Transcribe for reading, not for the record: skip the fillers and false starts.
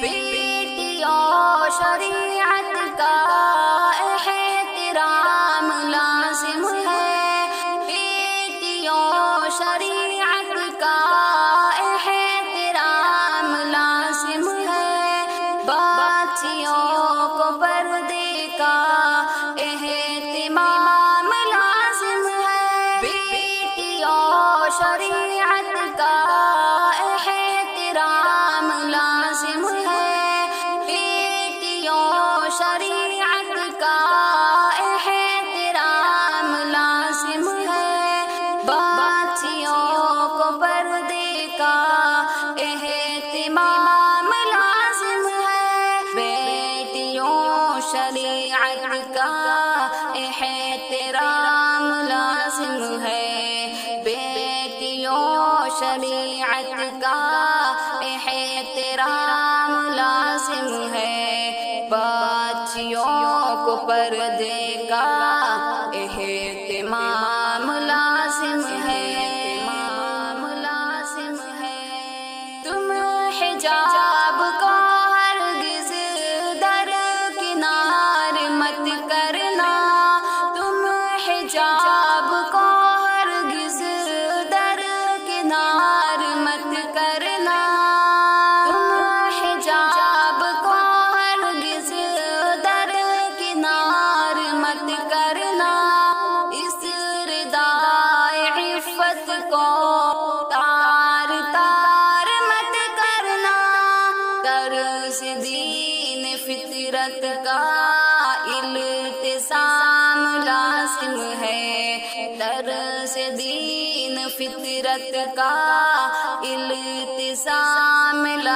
بیٹیوں شریعت کا احترام لازم ہے، بیٹیوں شریعت کا احترام لازم ہے، بچیوں کو پردے کا اہتمام لازم ہے، بیٹیوں شریعت کا احترام لازم ہے، بیٹیوں شریعت کا احترام لازم ہے، بچیوں کو پردے کا اہتمام لازم ہے، بیٹیوں شریعت کا احترام لازم ہے، بیٹیوں شریعت کا احترام لازم ہے، بچیوں کو پردے کا اہتمام لازم ہے، تم حجاب کو ہرگز درکنار مت کرنا، تم حجاب کو ہرگز درکنار مت کرنا، تم حجاب کو ہرگز درکنار مت کرنا، اس ردائے عفت کو تار تار مت کرنا، طرز دین فطرت کا التزام لازم ہے، طرز دین فطرت کا التزام لازم